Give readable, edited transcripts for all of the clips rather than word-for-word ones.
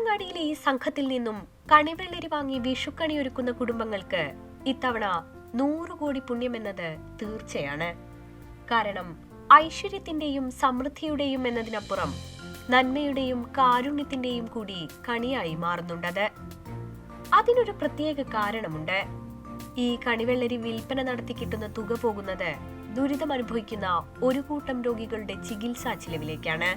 മാവൂരങ്ങാടിയിലെ ഈ സംഘത്തിൽ നിന്നും കണിവെള്ളരി വാങ്ങി വിഷുക്കണിയൊരുക്കുന്ന കുടുംബങ്ങൾക്ക് ഇത്തവണ 100 കോടി പുണ്യമെന്നത് തീർച്ചയാണ്. കാരണം ഐശ്വര്യത്തിന്റെയും സമൃദ്ധിയുടെയും എന്നതിനപ്പുറം നന്മയുടെയും കാരുണ്യത്തിന്റെയും കൂടി കണിയായി മാറുന്നുണ്ടത്. അതിനൊരു പ്രത്യേക കാരണമുണ്ട്. ഈ കണിവെള്ളരി വിൽപ്പന നടത്തി കിട്ടുന്ന തുക പോകുന്നത് ദുരിതമനുഭവിക്കുന്ന ഒരു കൂട്ടം രോഗികളുടെ ചികിത്സാ ചിലവിലേക്കാണ്.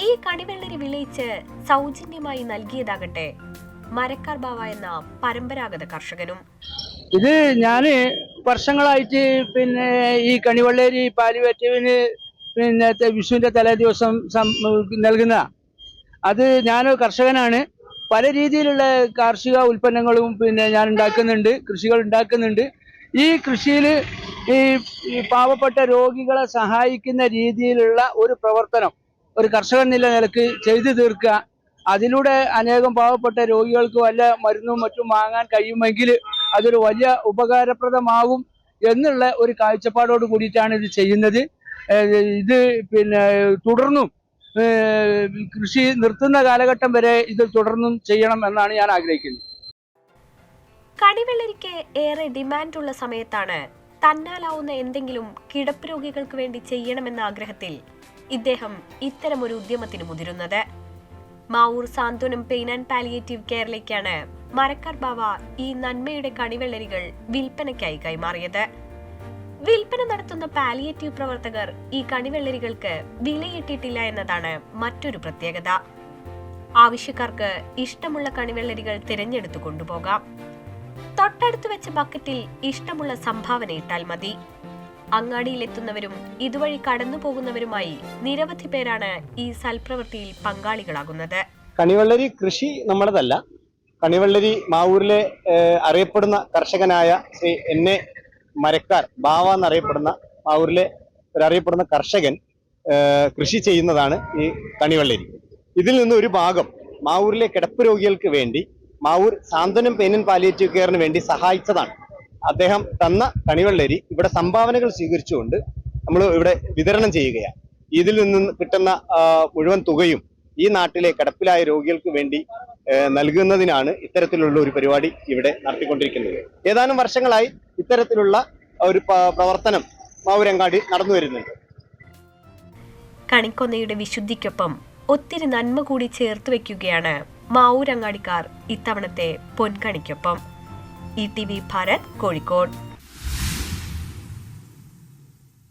ഈ കണിവെള്ളരി വിളയിച്ച് സൗജന്യമായി നൽകിയതാകട്ടെ മരക്കാർ ബാവ എന്ന പരമ്പരാഗത കർഷകനും. ഇത് ഞാന് വർഷങ്ങളായിട്ട് ഈ കണിവെള്ളരി പാലിവേറ്റീവിന് വിഷുവിന്റെ തലേ ദിവസം നൽകുന്ന അത് ഞാൻ കർഷകനാണ്. പല രീതിയിലുള്ള കാർഷിക ഉൽപ്പന്നങ്ങളും ഞാൻ ഉണ്ടാക്കുന്നുണ്ട്, കൃഷികൾ ഉണ്ടാക്കുന്നുണ്ട്. ഈ കൃഷിയിൽ ഈ പാവപ്പെട്ട രോഗികളെ സഹായിക്കുന്ന രീതിയിലുള്ള ഒരു പ്രവർത്തനം ഒരു കർഷകൻ എന്നുള്ള നിലക്ക് ചെയ്തു തീർക്കുക. അതിലൂടെ അനേകം പാവപ്പെട്ട രോഗികൾക്ക് വല്ല മരുന്നും മറ്റും വാങ്ങാൻ കഴിയുമെങ്കിൽ അതൊരു വലിയ ഉപകാരപ്രദമാകും എന്നുള്ള ഒരു കാഴ്ചപ്പാടോട് കൂടിയിട്ടാണ് ഇത് ചെയ്യുന്നത്. ഇത് തുടർന്നും കൃഷി നിർത്തുന്ന കാലഘട്ടം വരെ ഇത് തുടർന്നും ചെയ്യണം എന്നാണ് ഞാൻ ആഗ്രഹിക്കുന്നത്. കണിവെള്ളരിക്ക് ഏറെ ഡിമാൻഡുള്ള സമയത്താണ് തന്നാലാവുന്ന എന്തെങ്കിലും കിടപ്പ് രോഗികൾക്ക് വേണ്ടി ചെയ്യണമെന്ന ആഗ്രഹത്തിൽ ഇദ്ദേഹം ഇത്തരമൊരു ഉദ്യമത്തിന് മുതിരുന്നത്. മാവൂർ സാന്ത്വനം പെയിൻ ആൻഡ് പാലിയേറ്റീവ് കെയറിലേക്കാണ് മരക്കാർ ബാവ ഈ നന്മയുടെ കണിവെള്ളരികൾ വിൽപ്പനയ്ക്കായി കൈമാറിയത്. വിൽപ്പന നടത്തുന്ന പാലിയേറ്റീവ് പ്രവർത്തകർ ഈ കണിവെള്ളരികൾക്ക് വിലയിട്ടിട്ടില്ല എന്നതാണ് മറ്റൊരു പ്രത്യേകത. ആവശ്യക്കാർക്ക് ഇഷ്ടമുള്ള കണിവെള്ളരികൾ തിരഞ്ഞെടുത്തു കൊണ്ടുപോകാം. തൊട്ടടുത്ത് വെച്ച ബക്കറ്റിൽ ഇഷ്ടമുള്ള സംഭാവന ഇട്ടാൽ മതി. അങ്ങാടിയിലെത്തുന്നവരും ഇതുവഴി കടന്നു പോകുന്നവരുമായി നിരവധി പേരാണ് ഈ സൽപ്രവൃത്തിയിൽ പങ്കാളികളാകുന്നത്. കണിവെള്ളരി കൃഷി നമ്മുടേതല്ല. കണിവെള്ളരി മാവൂരിലെ അറിയപ്പെടുന്ന കർഷകനായ ശ്രീ എന്നെ മരക്കാർ ബാവ എന്നറിയപ്പെടുന്ന മാവൂരിലെ അറിയപ്പെടുന്ന കർഷകൻ കൃഷി ചെയ്യുന്നതാണ് ഈ കണിവെള്ളരി. ഇതിൽ നിന്ന് ഒരു ഭാഗം മാവൂരിലെ കിടപ്പ് രോഗികൾക്ക് വേണ്ടി മാവൂർ സാന്ത്വനം പെയിൻ ആൻഡ് പാലിയേറ്റീവ് കെയറിന് വേണ്ടി സഹായിച്ചതാണ്. അദ്ദേഹം തന്ന കണിവെള്ളരി ഇവിടെ സംഭാവനകൾ സ്വീകരിച്ചുകൊണ്ട് നമ്മൾ ഇവിടെ വിതരണം ചെയ്യുകയാണ്. ഇതിൽ നിന്ന് കിട്ടുന്ന മുഴുവൻ തുകയും ഈ നാട്ടിലെ കിടപ്പിലായ രോഗികൾക്ക് വേണ്ടി നൽകുന്നതിനാണ് ഇത്തരത്തിലുള്ള ഒരു പരിപാടി ഇവിടെ നടത്തിക്കൊണ്ടിരിക്കുന്നത്. ഏതാനും വർഷങ്ങളായി ഇത്തരത്തിലുള്ള ഒരു പ്രവർത്തനം മാവൂരങ്ങാടി നടന്നു വരുന്നുണ്ട്. കണിക്കൊന്നയുടെ വിശുദ്ധിക്കൊപ്പം ഒത്തിരി നന്മ കൂടി ചേർത്ത് വെക്കുകയാണ് മാവൂരങ്ങാടിക്കാർ ഇത്തവണത്തെ പൊൻകണിക്കൊപ്പം. ETV ഭാരത്, കോഴിക്കോട്.